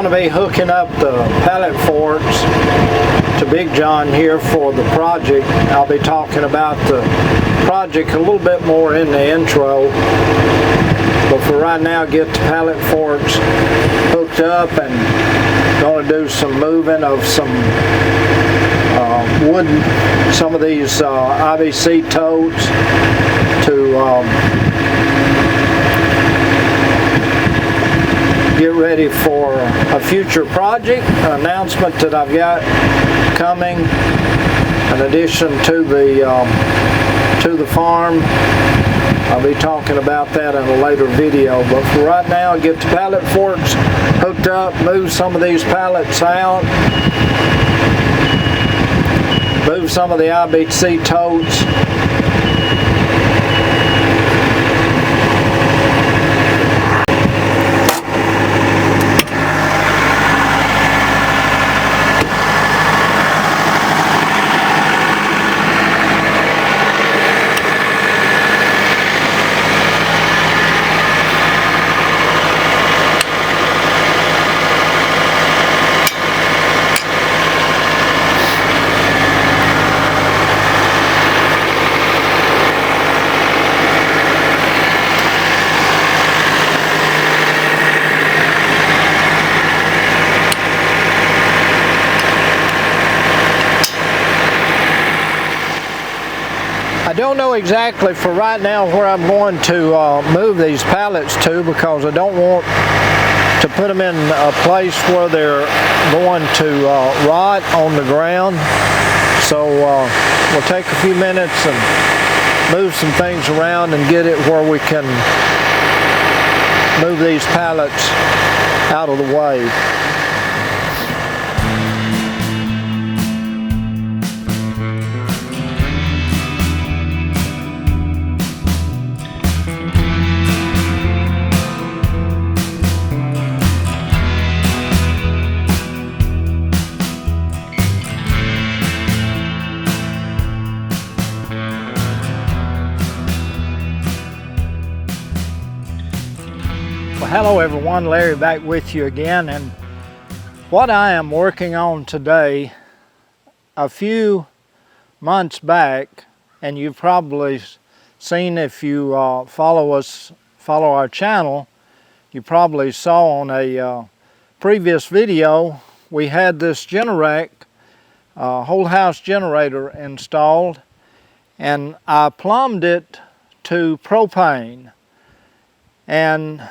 going to be hooking up the pallet forks to Big John here for the project. I'll be talking about the project a little bit more in the intro, but for right now, get the pallet forks hooked up and going to do some moving of some wood, some of these IBC totes to get ready for a future project, an announcement that I've got coming in addition to the farm. I'll be talking about that in a later video, but for right now, get the pallet forks hooked up, move some of these pallets out, move some of the IBC totes. I don't know exactly for right now where I'm going to move these pallets to, because I don't want to put them in a place where they're going to rot on the ground. So we'll take a few minutes and move some things around and get it where we can move these pallets out of the way. Hello everyone, Larry back with you again, and what I am working on today, a few months back, and you've probably seen if you follow our channel, you probably saw on a previous video, we had this Generac whole house generator installed, and I plumbed it to propane. And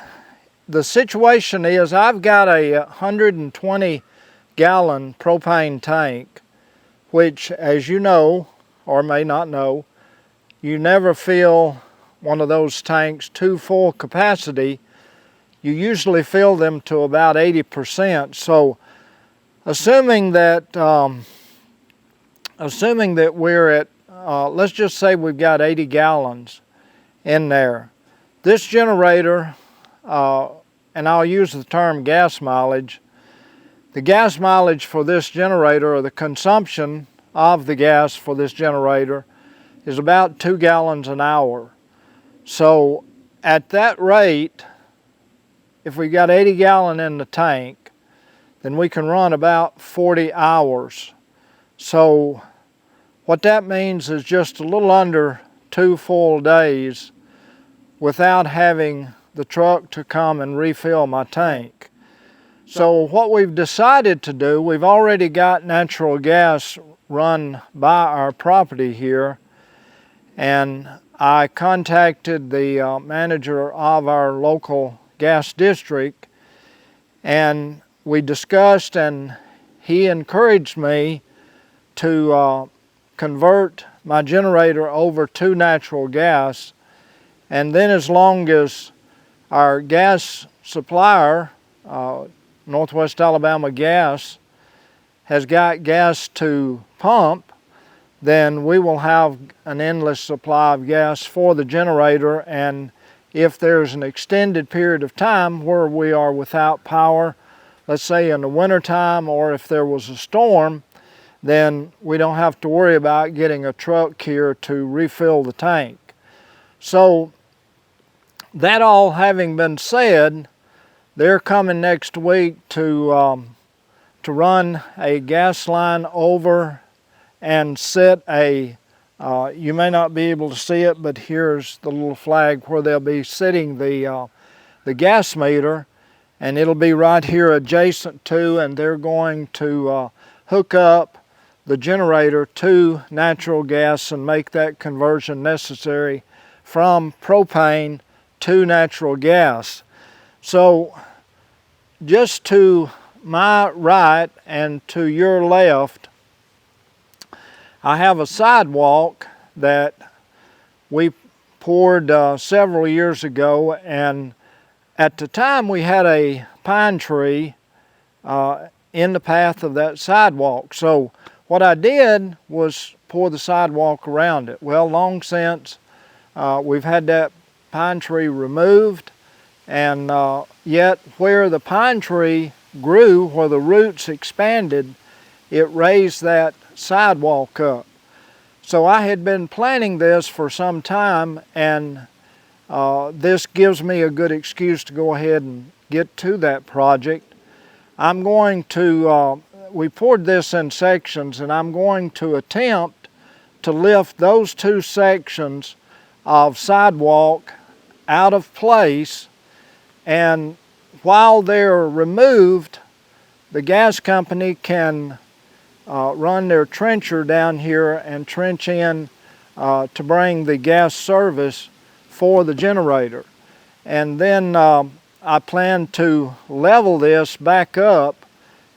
the situation is I've got a 120 gallon propane tank, which, as you know, or may not know, you never fill one of those tanks to full capacity. You usually fill them to about 80%. So assuming that we're at, let's just say we've got 80 gallons in there. This generator, and I'll use the term gas mileage. The gas mileage for this generator, or the consumption of the gas for this generator, is about 2 gallons an hour. So at that rate, if we got 80 gallon in the tank, then we can run about 40 hours. So what that means is just a little under 2 full days without having the truck to come and refill my tank. So what we've decided to do, we've already got natural gas run by our property here, and I contacted the manager of our local gas district, and we discussed, and he encouraged me to convert my generator over to natural gas, and then as long as our gas supplier, Northwest Alabama Gas, has got gas to pump, then we will have an endless supply of gas for the generator. And if there's an extended period of time where we are without power, let's say in the wintertime, or if there was a storm, then we don't have to worry about getting a truck here to refill the tank. So that all having been said, They're coming next week to run a gas line over and set a, you may not be able to see it, but here's the little flag where they'll be setting the gas meter, and it'll be right here adjacent to, and they're going to hook up the generator to natural gas and make that conversion necessary from propane to natural gas. So just to my right and to your left, I have a sidewalk that we poured several years ago, and at the time we had a pine tree in the path of that sidewalk. So what I did was pour the sidewalk around it. Well, long since we've had that pine tree removed, and yet where the pine tree grew, where the roots expanded, it raised that sidewalk up. So I had been planning this for some time, and this gives me a good excuse to go ahead and get to that project. I'm going to, we poured this in sections, and I'm going to attempt to lift those two sections of sidewalk out of place, and while they're removed, the gas company can run their trencher down here and trench in to bring the gas service for the generator. And then I plan to level this back up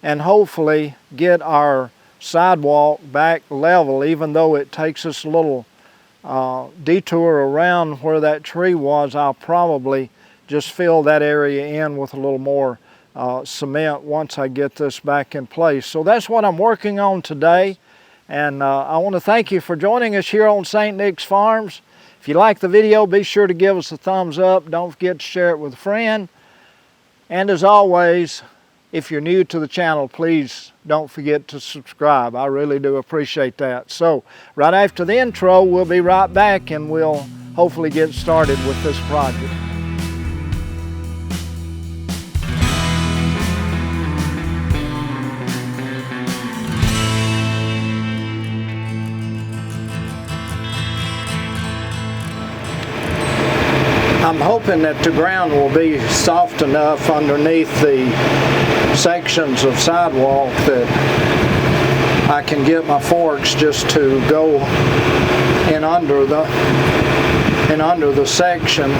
and hopefully get our sidewalk back level, even though it takes us a little detour around where that tree was. I'll probably just fill that area in with a little more cement once I get this back in place. So that's what I'm working on today, and I want to thank you for joining us here on St. Nick's Farms. If you like the video, be sure to give us a thumbs up. Don't forget to share it with a friend. And as always, if you're new to the channel, please don't forget to subscribe. I really do appreciate that. So right after the intro, we'll be right back, and we'll hopefully get started with this project. I'm hoping that the ground will be soft enough underneath the sections of sidewalk that I can get my forks just to go in under the section.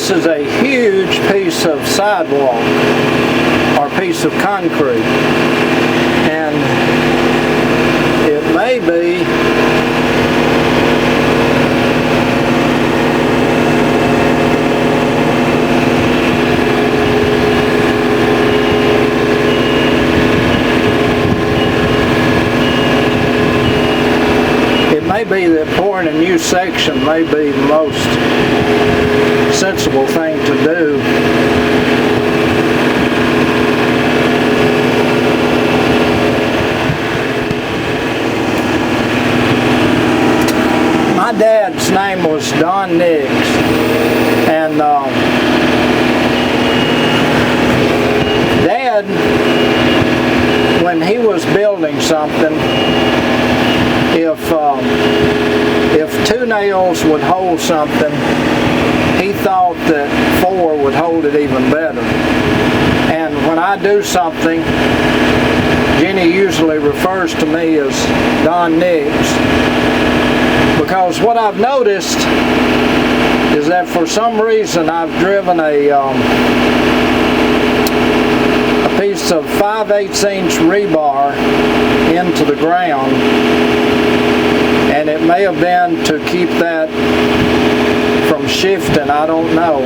this is a huge piece of sidewalk or piece of concrete, and it may be that pouring a new section may be the most sensible thing to do. My dad's name was Don Nix, and Dad, when he was building something, if 2 nails would hold something, he thought that 4 would hold it even better. And when I do something, Jenny usually refers to me as Don Nix, because what I've noticed is that for some reason I've driven a piece of 5/8" rebar into the ground, and it may have been to keep that from shifting, I don't know.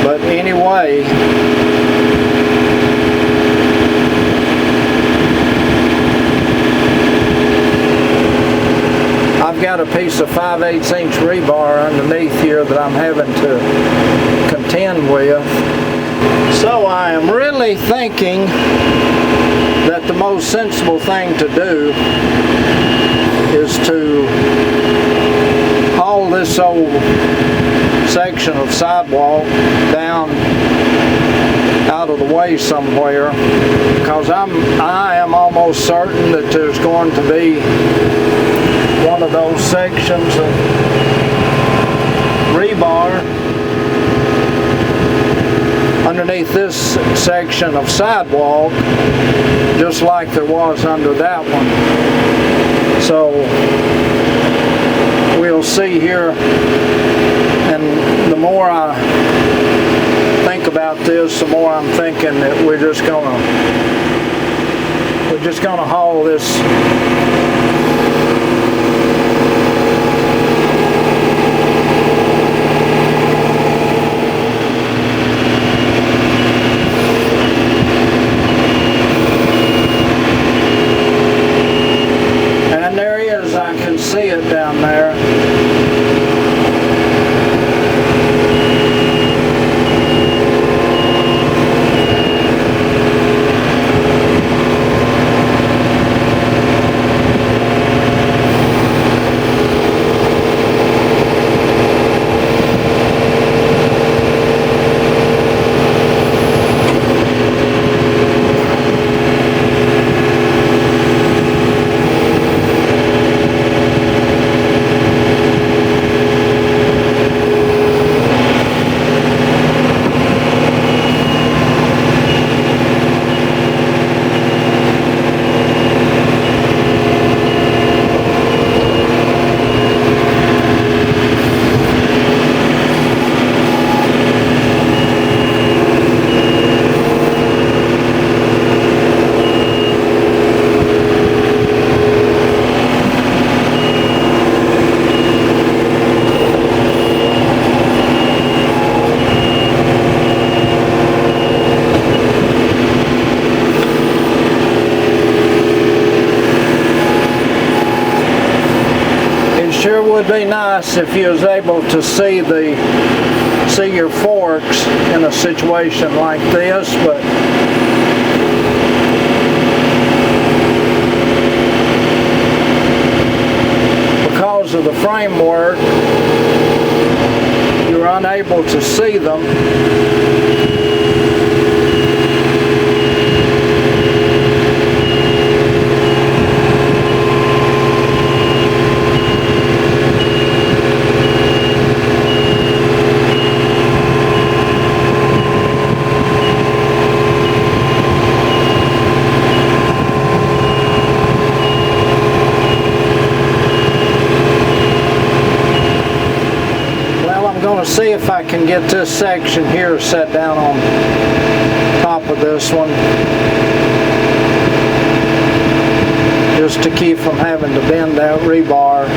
But anyway, I've got a piece of 5/8" rebar underneath here that I'm having to contend with. So I am really thinking that the most sensible thing to do is to haul this old section of sidewalk down out of the way somewhere, because I am almost certain that there's going to be one of those sections of rebar underneath this section of sidewalk, just like there was under that one. So we'll see here, and the more I think about this, the more I'm thinking that we're just gonna haul this down there. Sure would be nice if you was able to see your forks in a situation like this, but because of the framework, you're unable to see them. See if I can get this section here set down on top of this one, just to keep from having to bend that rebar.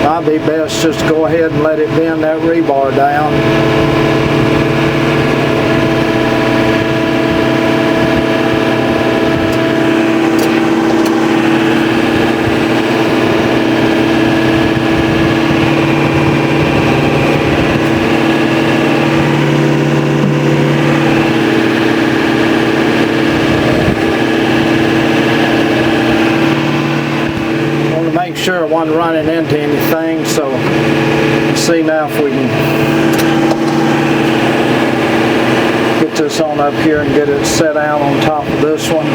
Might be best just to go ahead and let it bend that rebar down. Make sure it wasn't running into anything, so let's see now if we can get this on up here and get it set out on top of this one.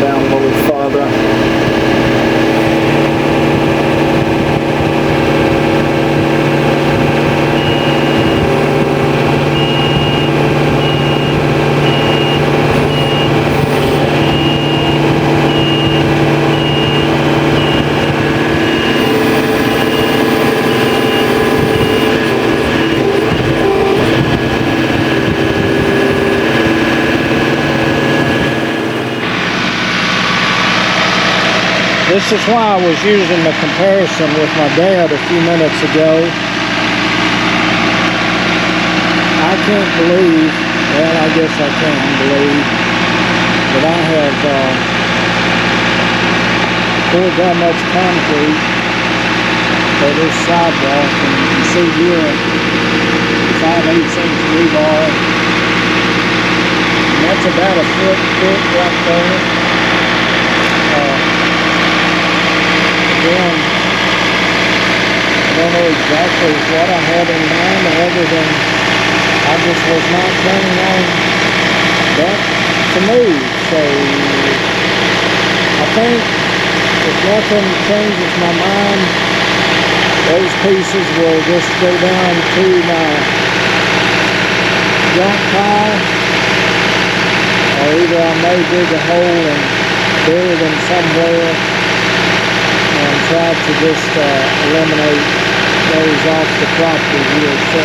Down a little further. This is why I was using the comparison with my dad a few minutes ago. I can't believe, well, I guess I can believe, that I have poured that much concrete for this sidewalk, and you can see here 5/8" rebar, and that's about a foot thick right there. Again, I don't know exactly what I had in mind, other than I just was not planning on that to move. So I think if nothing changes my mind, those pieces will just go down to my junk pile, or either I may dig a hole and bury them somewhere and try to just eliminate those off the property here. So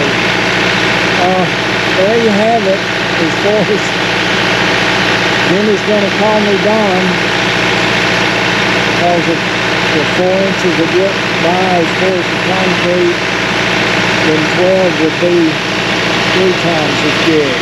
there you have it. As far as Jimmy's going to call me Don, because if 4 inches would get by as far as the concrete, then 12 would be 3 times as good.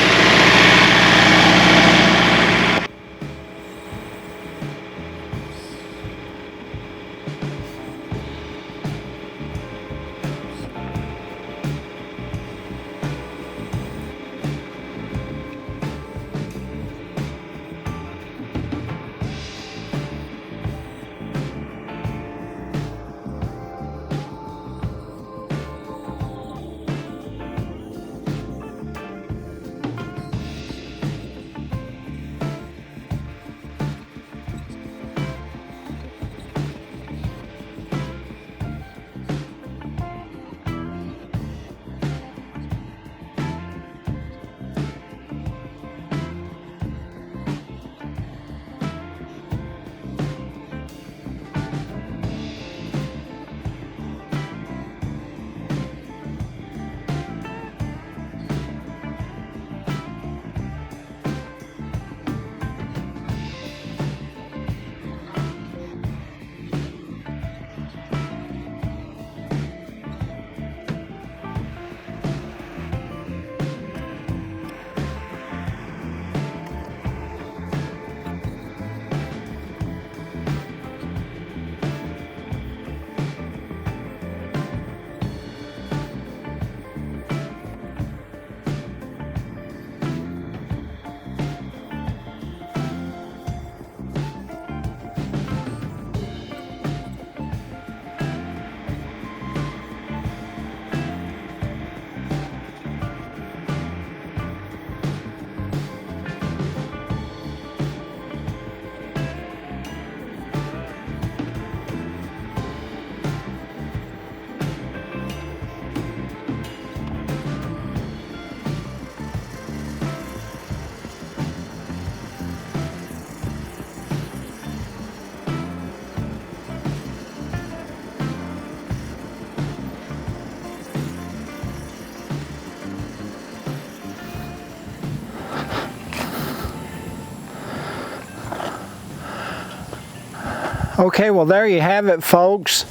Okay, well there you have it, folks.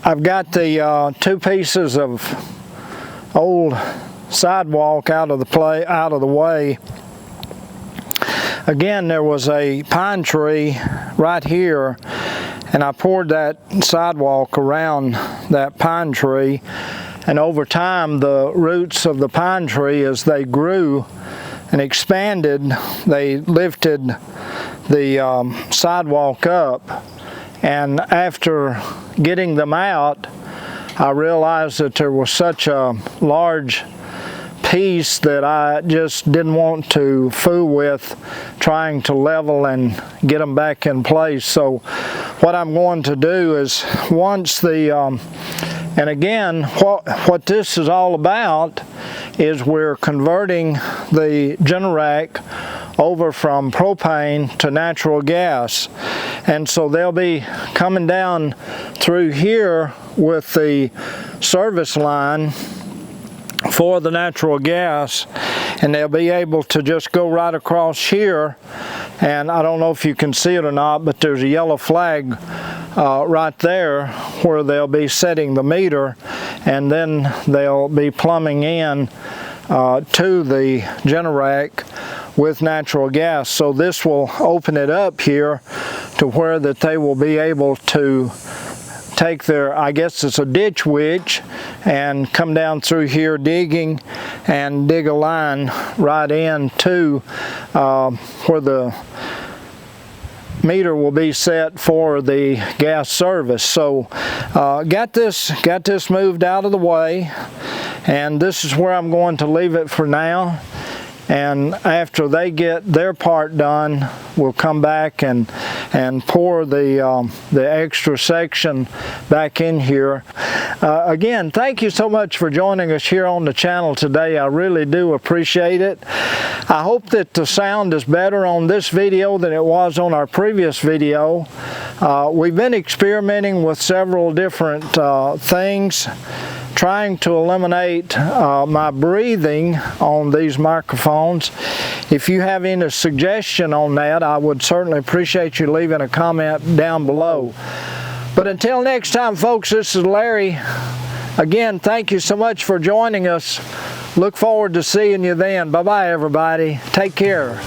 I've got the 2 pieces of old sidewalk out of the way. Again, there was a pine tree right here, and I poured that sidewalk around that pine tree, and over time the roots of the pine tree, as they grew and expanded, they lifted the sidewalk up. And after getting them out, I realized that there was such a large piece that I just didn't want to fool with trying to level and get them back in place. So what I'm going to do is, once the and again, what this is all about is we're converting the Generac over from propane to natural gas. And so they'll be coming down through here with the service line for the natural gas, and they'll be able to just go right across here. And I don't know if you can see it or not, but there's a yellow flag right there where they'll be setting the meter, and then they'll be plumbing in to the Generac with natural gas. So this will open it up here to where that they will be able to take their, I guess it's a ditch witch, and come down through here digging and dig a line right in to where the meter will be set for the gas service. So got this moved out of the way, and this is where I'm going to leave it for now. And after they get their part done, we'll come back and pour the extra section back in here. Again, thank you so much for joining us here on the channel today. I really do appreciate it. I hope that the sound is better on this video than it was on our previous video. We've been experimenting with several different things, trying to eliminate my breathing on these microphones. If you have any suggestion on that, I would certainly appreciate you leaving a comment down below. But until next time, folks, this is Larry. Again, thank you so much for joining us. Look forward to seeing you then. Bye-bye, everybody. Take care.